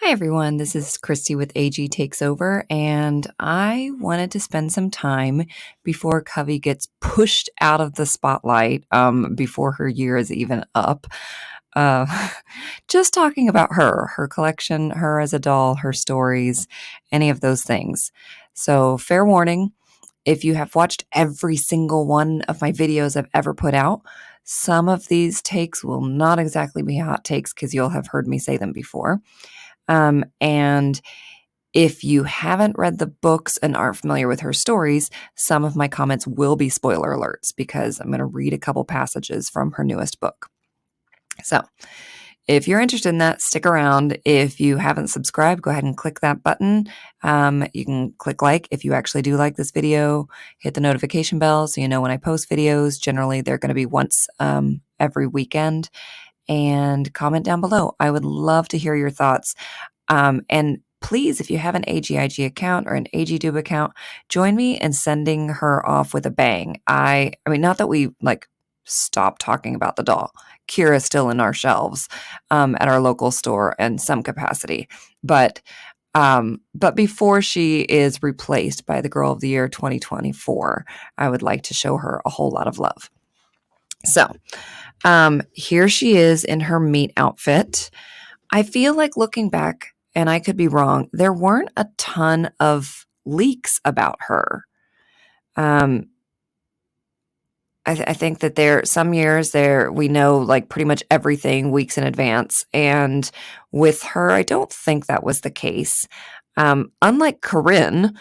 Hi, everyone. This is Kristie with AG Takes Over, and I wanted to spend some time before Kavi gets pushed out of the spotlight, before her year is even up, uh, just talking about her collection, her as a doll, her stories, any of those things. So, fair warning, if you have watched every single one of my videos I've ever put out, some of these takes will not exactly be hot takes because you'll have heard me say them before. And if you haven't read the books and aren't familiar with her stories, some of my comments will be spoiler alerts because I'm going to read a couple passages from her newest book. So if you're interested in that, stick around. If you haven't subscribed, go ahead and click that button. You can click like if you actually do like this video, hit the notification bell so you know when I post videos. Generally, they're going to be once every weekend. And comment down below. I would love to hear your thoughts. And please, if you have an AGIG account or an AGDube account, join me in sending her off with a bang. I mean, not that we stop talking about the doll. Kira's still in our shelves at our local store in some capacity, but before she is replaced by the Girl of the Year 2024, I would like to show her a whole lot of love. So, here she is in her meet outfit. I feel like looking back, and I could be wrong, there weren't a ton of leaks about her. I think that some years we know like pretty much everything weeks in advance. And with her, I don't think that was the case. Unlike Corinne,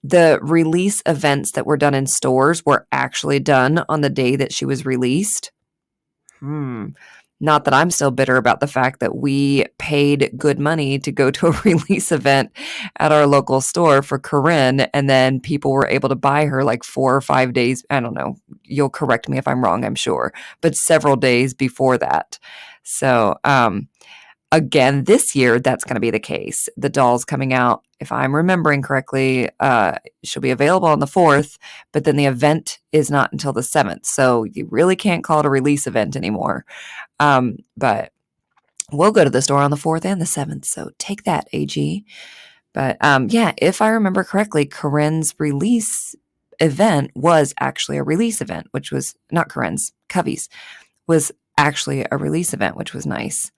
the release events that were done in stores were actually done on the day that she was released. Not that I'm still bitter about the fact that we paid good money to go to a release event at our local store for Corinne, and then people were able to buy her like 4 or 5 days. I don't know. You'll correct me if I'm wrong, I'm sure, but several days before that. So, again, this year, that's going to be the case. The doll's coming out, if I'm remembering correctly, she'll be available on the 4th, but then the event is not until the 7th. So you really can't call it a release event anymore. But we'll go to the store on the 4th and the 7th. So take that, AG. But yeah, if I remember correctly, Corinne's release event was actually a release event, which was not Corinne's, Kavi's was actually a release event, which was nice.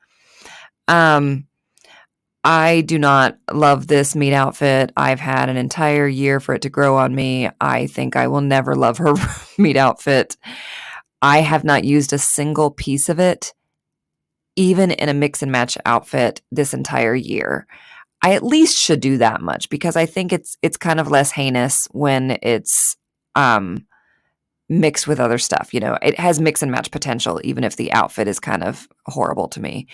I do not love this meat outfit. I've had an entire year for it to grow on me. I think I will never love her meat outfit. I have not used a single piece of it, even in a mix and match outfit this entire year. I at least should do that much because I think it's kind of less heinous when it's mixed with other stuff. You know, it has mix and match potential, even if the outfit is kind of horrible to me.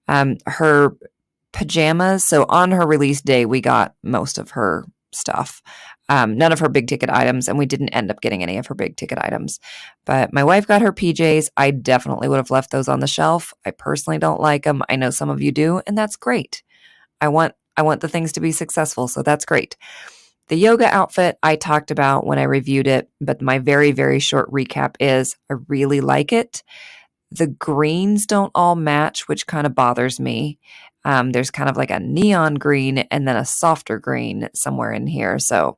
Her pajamas. So on her release day, we got most of her stuff. None of her big ticket items, and we didn't end up getting any of her big ticket items. But my wife got her PJs. I definitely would have left those on the shelf. I personally don't like them. I know some of you do, and that's great. I want the things to be successful, so that's great. The yoga outfit I talked about when I reviewed it, but my very, very short recap is I really like it. The greens don't all match, which kind of bothers me. There's kind of like a neon green and then a softer green somewhere in here. So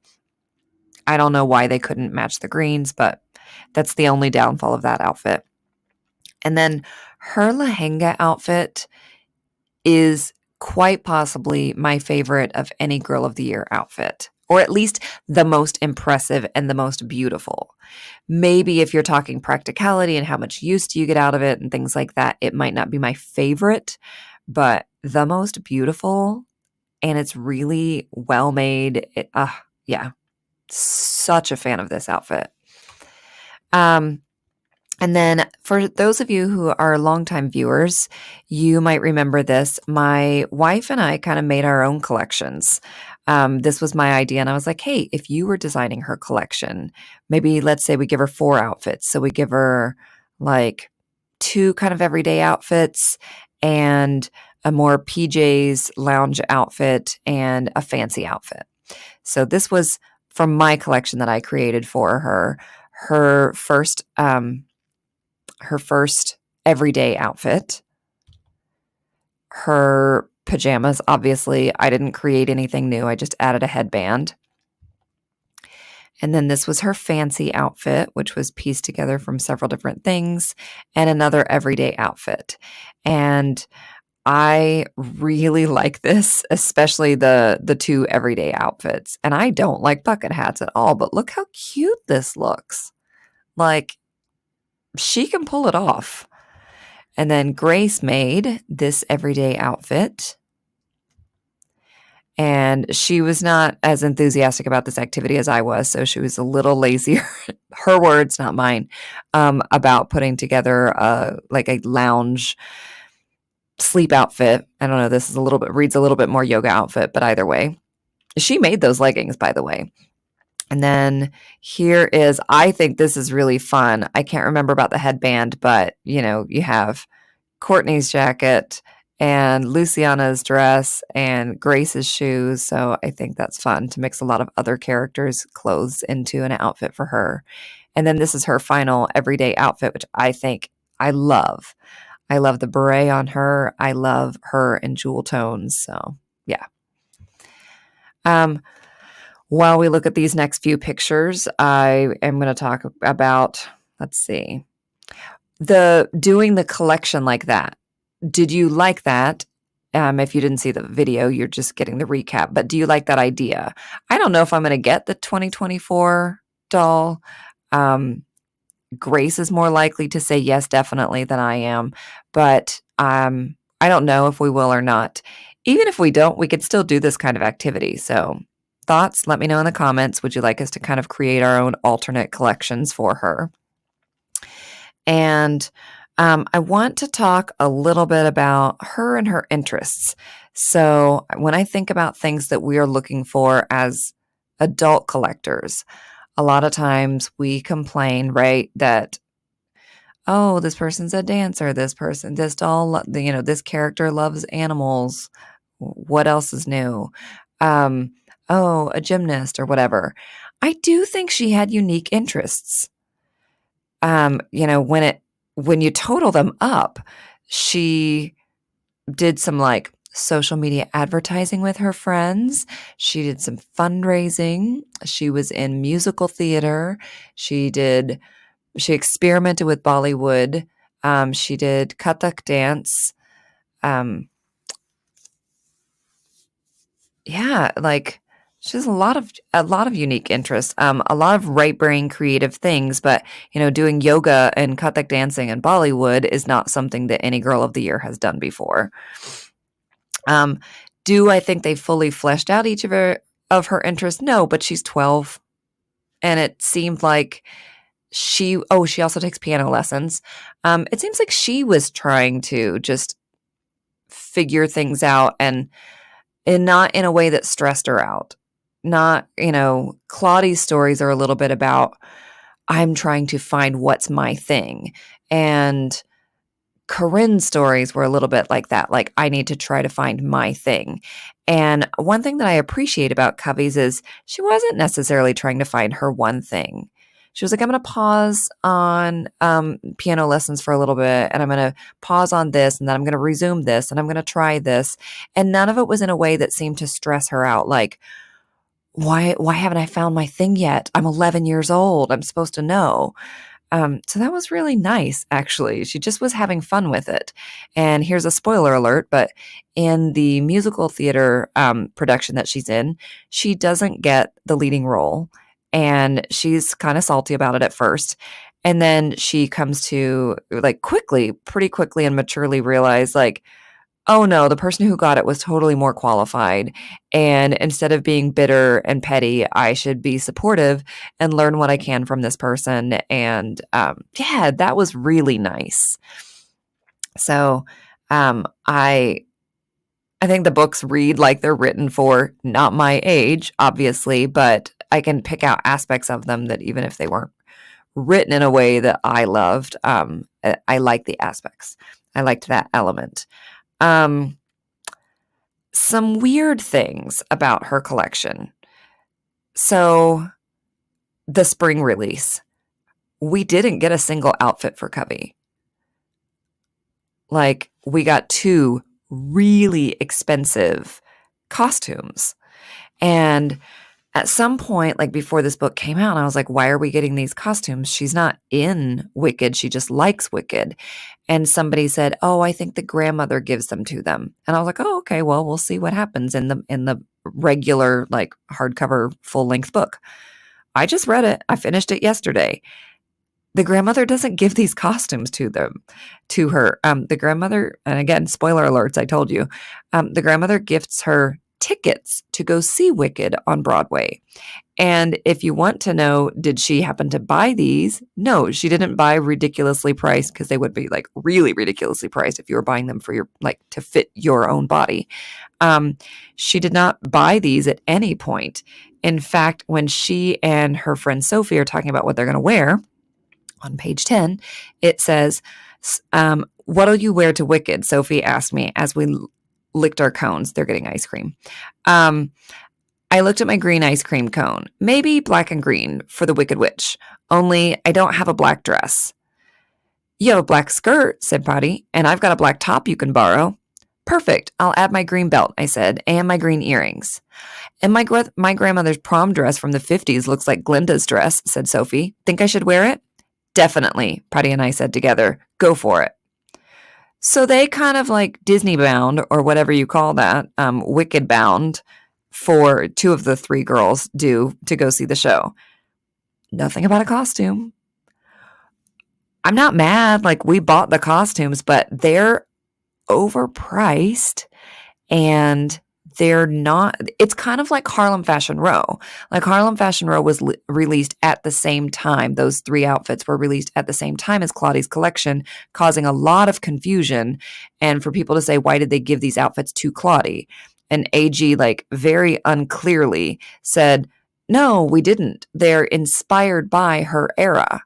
I don't know why they couldn't match the greens, but that's the only downfall of that outfit. And then her lehenga outfit is quite possibly my favorite of any Girl of the Year outfit, or at least the most impressive and the most beautiful. Maybe if you're talking practicality and how much use do you get out of it and things like that, it might not be my favorite, but the most beautiful, and it's really well made. Yeah, such a fan of this outfit. And then for those of you who are longtime viewers, you might remember this. My wife and I kind of made our own collections. This was my idea. And I was like, hey, if you were designing her collection, maybe let's say we give her 4 outfits. So we give her like 2 kind of everyday outfits and a more PJs lounge outfit and a fancy outfit. So this was from my collection that I created for her. Her first everyday outfit, her pajamas. Obviously, I didn't create anything new. I just added a headband. And then this was her fancy outfit, which was pieced together from several different things, and another everyday outfit. And I really like this, especially the two everyday outfits. And I don't like bucket hats at all, but look how cute this looks. Like, she can pull it off. And then Grace made this everyday outfit. And she was not as enthusiastic about this activity as I was, so she was a little lazier. Her words, not mine, about putting together like a lounge sleep outfit. I don't know. This is reads a little bit more yoga outfit, but either way, she made those leggings, by the way. And then I think this is really fun. I can't remember about the headband, but you have Courtney's jacket and Luciana's dress and Grace's shoes. So I think that's fun to mix a lot of other characters' clothes into an outfit for her. And then this is her final everyday outfit, which I think I love. I love the beret on her. I love her in jewel tones. So yeah. While we look at these next few pictures, I am going to talk about, let's see, doing the collection like that. Did you like that? If you didn't see the video, you're just getting the recap, but do you like that idea? I don't know if I'm going to get the 2024 doll. Grace is more likely to say yes, definitely, than I am, but I don't know if we will or not. Even if we don't, we could still do this kind of activity. So thoughts, let me know in the comments. Would you like us to kind of create our own alternate collections for her? And I want to talk a little bit about her and her interests. So when I think about things that we are looking for as adult collectors, a lot of times we complain, right, that, oh, this person's a dancer, this doll, this character loves animals. What else is new? Oh, a gymnast or whatever. I do think she had unique interests. When you total them up, she did some like social media advertising with her friends. She did some fundraising. She was in musical theater. She experimented with Bollywood. She did Kathak dance. Yeah, like she has a lot of unique interests, a lot of right brain creative things, but doing yoga and Kathak dancing and Bollywood is not something that any girl of the year has done before. Do I think they fully fleshed out each of her interests? No, but she's 12, and it seemed like she also takes piano lessons. It seems like she was trying to just figure things out and not in a way that stressed her out. Not, Claudie's stories are a little bit about, I'm trying to find what's my thing. And Corinne's stories were a little bit like that. Like, I need to try to find my thing. And one thing that I appreciate about Kavi's is she wasn't necessarily trying to find her one thing. She was like, I'm going to pause on piano lessons for a little bit, and I'm going to pause on this, and then I'm going to resume this, and I'm going to try this. And none of it was in a way that seemed to stress her out. Like, why haven't I found my thing yet? I'm 11 years old. I'm supposed to know. So that was really nice, actually. She just was having fun with it. And here's a spoiler alert, but in the musical theater production that she's in, she doesn't get the leading role. And she's kind of salty about it at first. And then she comes to pretty quickly and maturely realize oh no, the person who got it was totally more qualified. And instead of being bitter and petty, I should be supportive and learn what I can from this person. And that was really nice. So I think the books read like they're written for not my age, obviously, but I can pick out aspects of them that even if they weren't written in a way that I loved, I like the aspects. I liked that element. Some weird things about her collection. So the spring release, we didn't get a single outfit for Kavi. Like, we got 2 really expensive costumes. And at some point, like before this book came out, I was like, why are we getting these costumes? She's not in Wicked. She just likes Wicked. And somebody said, oh, I think the grandmother gives them to them. And I was like, oh, okay, well, we'll see what happens in the regular, like hardcover full length book. I just read it. I finished it yesterday. The grandmother doesn't give these costumes to her. The grandmother, and again, spoiler alerts, I told you, the grandmother gifts her tickets to go see Wicked on Broadway. And if you want to know, did she happen to buy these? No, she didn't buy ridiculously priced, because they would be like really ridiculously priced if you were buying them for your, like, to fit your own body. She did not buy these at any point. In fact, when she and her friend Sophie are talking about what they're going to wear, on page 10, it says, what'll you wear to Wicked? Sophie asked me as we licked our cones. They're getting ice cream. I looked at my green ice cream cone. Maybe black and green for the Wicked Witch. Only I don't have a black dress. You have a black skirt, said Patty, and I've got a black top you can borrow. Perfect. I'll add my green belt, I said, and my green earrings. And my grandmother's prom dress from the 50s looks like Glinda's dress, said Sophie. Think I should wear it? Definitely, Patty and I said together. Go for it. So they kind of like Disney bound, or whatever you call that, Wicked bound, for two of the three girls do to go see the show. Nothing about a costume. I'm not mad. Like, we bought the costumes, but they're overpriced, and they're not, it's kind of like Harlem Fashion Row. Like, Harlem Fashion Row was released at the same time. Those three outfits were released at the same time as Claudia's collection, causing a lot of confusion. And for people to say, why did they give these outfits to Claudia? And AG, like, very unclearly said, no, we didn't. They're inspired by her era.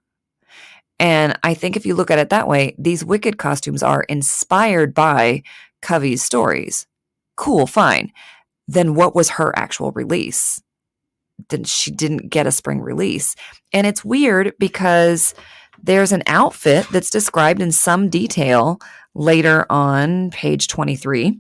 And I think if you look at it that way, these Wicked costumes are inspired by Kavi's stories. Cool, fine. Then what was her actual release? Then she didn't get a spring release. And it's weird because there's an outfit that's described in some detail later on page 23.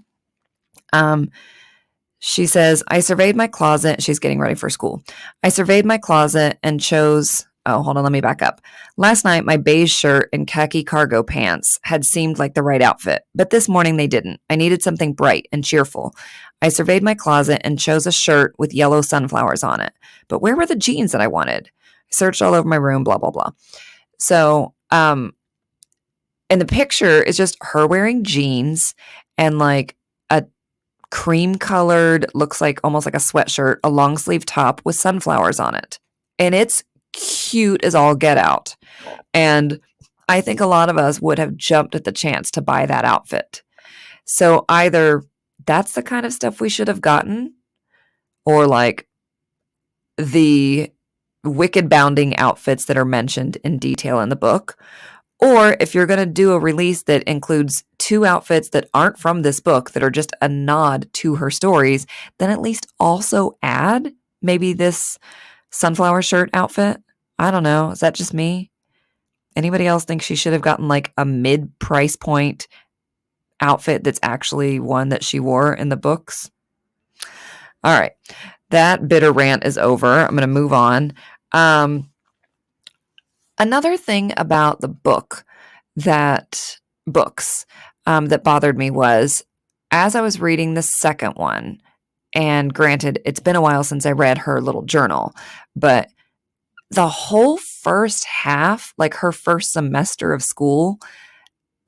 She says, I surveyed my closet. She's getting ready for school. I surveyed my closet and chose... Oh, hold on. Let me back up. Last night, my beige shirt and khaki cargo pants had seemed like the right outfit, but this morning they didn't. I needed something bright and cheerful. I surveyed my closet and chose a shirt with yellow sunflowers on it. But where were the jeans that I wanted? I searched all over my room, blah, blah, blah. So, and the picture is just her wearing jeans and like a cream colored, looks like almost like a sweatshirt, a long sleeve top with sunflowers on it. And it's cute as all get out. And I think a lot of us would have jumped at the chance to buy that outfit. So either that's the kind of stuff we should have gotten, or like the Wicked bounding outfits that are mentioned in detail in the book. Or if you're going to do a release that includes two outfits that aren't from this book, that are just a nod to her stories, then at least also add maybe this sunflower shirt outfit. I don't know. Is that just me? Anybody else think she should have gotten like a mid-price point outfit that's actually one that she wore in the books? All right. That bitter rant is over. I'm going to move on. Another thing about the books that bothered me was, as I was reading the second one, and granted, it's been a while since I read her little journal, but the whole first half, like her first semester of school,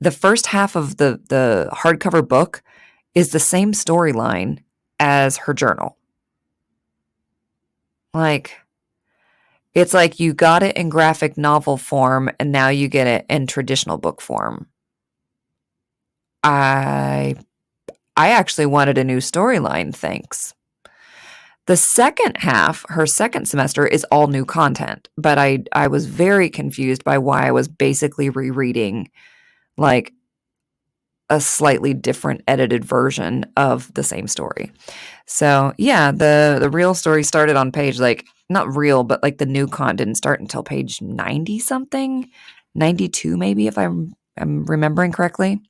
the first half of the hardcover book is the same storyline as her journal. Like, it's like you got it in graphic novel form and now you get it in traditional book form. I actually wanted a new storyline, thanks. The second half, her second semester, is all new content, but I was very confused by why I was basically rereading like a slightly different edited version of the same story. So yeah, the real story started on page, like, not real, but like the new con didn't start until page 90 something, 92 maybe, if I'm remembering correctly.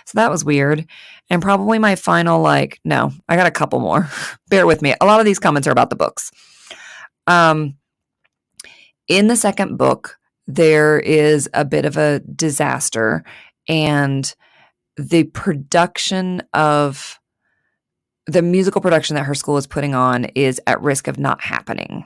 So that was weird. And probably my final, no, I got a couple more. Bear with me. A lot of these comments are about the books. In the second book, there is a bit of a disaster, and the musical production that her school is putting on is at risk of not happening.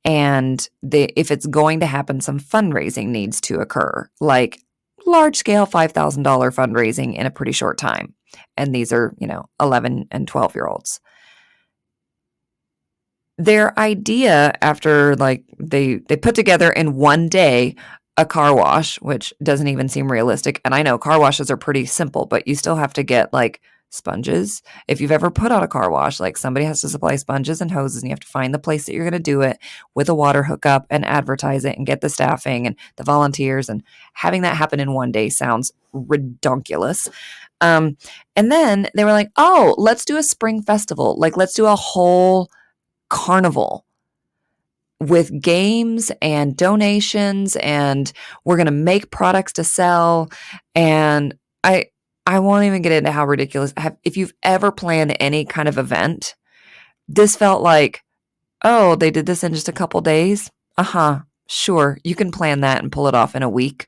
And if it's going to happen, some fundraising needs to occur, like large-scale $5,000 fundraising in a pretty short time. And these are, 11 and 12-year-olds. Their idea after they put together in one day a car wash, which doesn't even seem realistic. And I know car washes are pretty simple, but you still have to get sponges. If you've ever put out a car wash, somebody has to supply sponges and hoses, and you have to find the place that you're going to do it with a water hookup and advertise it and get the staffing and the volunteers, and having that happen in one day sounds redonkulous. And then they were like, oh, let's do a spring festival. Let's do a whole carnival with games and donations, and we're going to make products to sell. And I won't even get into how ridiculous. If you've ever planned any kind of event, this felt like, oh, they did this in just a couple days. Sure, you can plan that and pull it off in a week.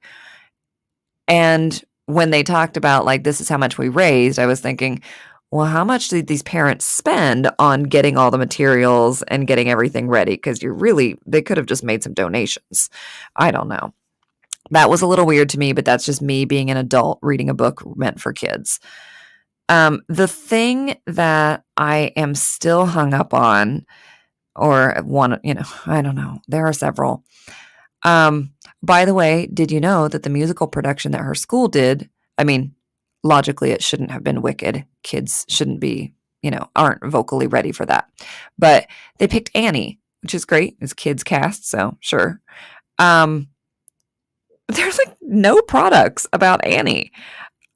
And when they talked about this is how much we raised, I was thinking, well, how much did these parents spend on getting all the materials and getting everything ready? Because they could have just made some donations. I don't know. That was a little weird to me, but that's just me being an adult reading a book meant for kids. The thing that I am still hung up on, or one, I don't know. There are several. By the way, did you know that the musical production that her school did, logically, it shouldn't have been Wicked. Kids shouldn't be, aren't vocally ready for that. But they picked Annie, which is great. It's kids cast, so sure. There's no products about Annie.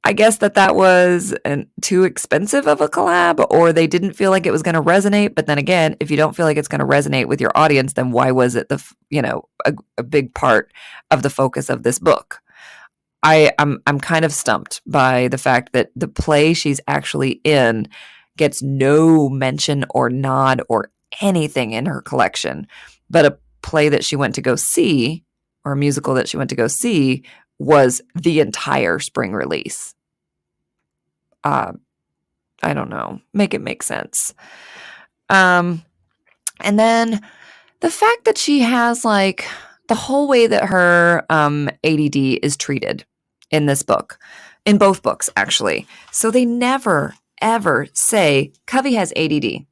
I guess that was too expensive of a collab, or they didn't feel like it was going to resonate. But then again, if you don't feel like it's going to resonate with your audience, then why was it a big part of the focus of this book? I'm kind of stumped by the fact that the play she's actually in gets no mention or nod or anything in her collection, but a play that she went to go see, or a musical that she went to go see, was the entire spring release. I don't know. Make it make sense. And then the fact that she has the whole way that her ADD is treated in this book, in both books, actually. So they never, ever say Kavi has ADD.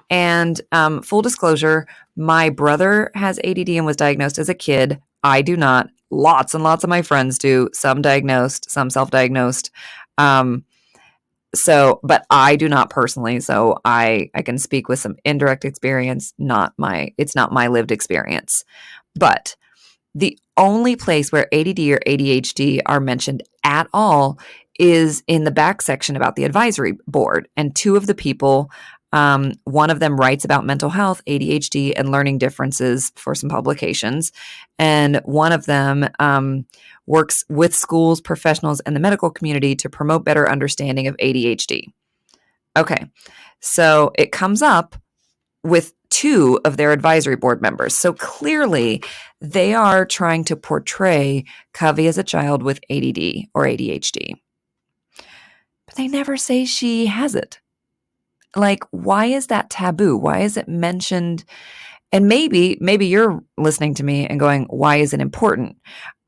And full disclosure, my brother has ADD and was diagnosed as a kid. I do not. Lots and lots of my friends do. Some diagnosed, some self-diagnosed. But I do not personally. So I can speak with some indirect experience. It's not my lived experience. But the only place where ADD or ADHD are mentioned at all is in the back section about the advisory board. And two of the people, one of them writes about mental health, ADHD, and learning differences for some publications. And one of them works with schools, professionals, and the medical community to promote better understanding of ADHD. Okay, so it comes up with two of their advisory board members. So clearly they are trying to portray Kavi as a child with ADD or ADHD. But they never say she has it. Why is that taboo? Why is it mentioned? And maybe you're listening to me and going, why is it important?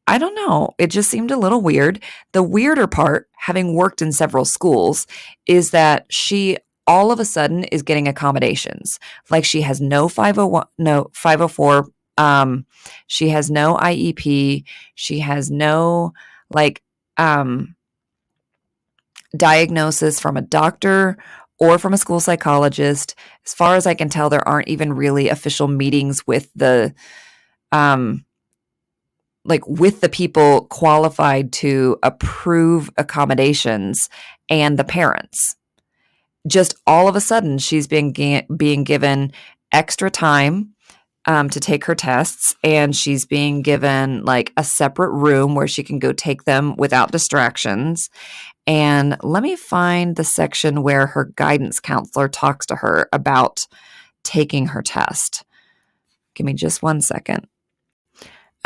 I don't know. It just seemed a little weird. The weirder part, having worked in several schools, is that she all of a sudden is getting accommodations. She has no 501, no 504. She has no IEP. She has no diagnosis from a doctor or from a school psychologist. As far as I can tell, there aren't even really official meetings with the people qualified to approve accommodations and the parents. Just all of a sudden, she's being given extra time to take her tests, and she's being given like a separate room where she can go take them without distractions. And let me find the section where her guidance counselor talks to her about taking her test. Give me just one second.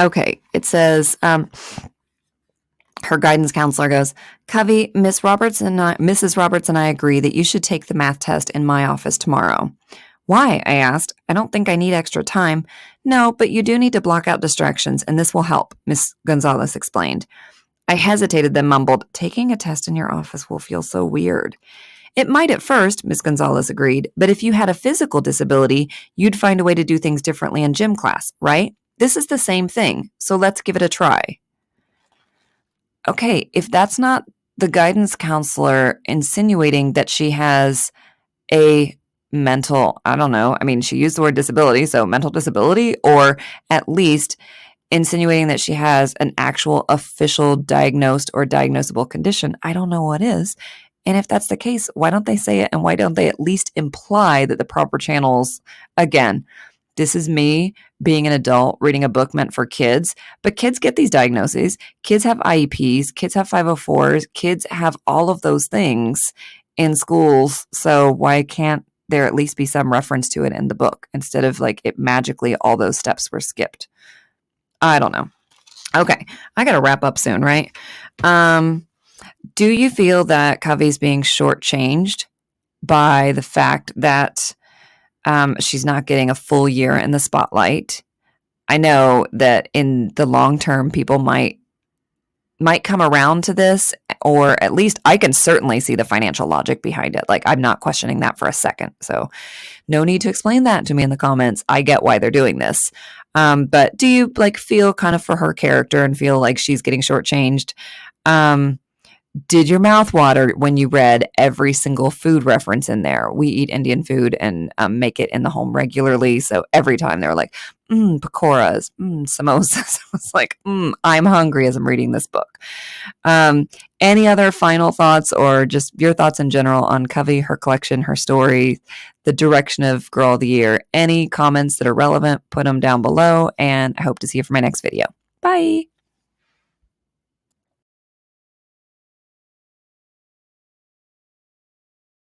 Okay, it says, her guidance counselor goes, Kavi, Mrs. Roberts and I agree that you should take the math test in my office tomorrow. Why? I asked. I don't think I need extra time. No, but you do need to block out distractions, and this will help, Miss Gonzalez explained. I hesitated, then mumbled, taking a test in your office will feel so weird. It might at first, Miss Gonzalez agreed, but if you had a physical disability, you'd find a way to do things differently in gym class, right? This is the same thing, so let's give it a try. Okay, if that's not the guidance counselor insinuating that she has a mental, I don't know, I mean, she used the word disability, so mental disability, or at least insinuating that she has an actual official diagnosed or diagnosable condition, I don't know what is. And if that's the case, why don't they say it? And why don't they at least imply that the proper channels, again, this is me being an adult reading a book meant for kids, but kids get these diagnoses. Kids have IEPs, kids have 504s, kids have all of those things in schools. So why can't there at least be some reference to it in the book instead of like it magically all those steps were skipped? I don't know. Okay, I got to wrap up soon, right? Do you feel that Kavi's being shortchanged by the fact that she's not getting a full year in the spotlight? I know that in the long term, people might come around to this, or at least I can certainly see the financial logic behind it. Like, I'm not questioning that for a second. So no need to explain that to me in the comments. I get why they're doing this. But do you like feel kind of for her character and feel like she's getting shortchanged? Did your mouth water when you read every single food reference in there? We eat Indian food and make it in the home regularly. So every time they're like, pakoras, samosas. It's like, I'm hungry as I'm reading this book. Any other final thoughts or just your thoughts in general on Kavi, her collection, her story, the direction of Girl of the Year? Any comments that are relevant, put them down below. And I hope to see you for my next video. Bye.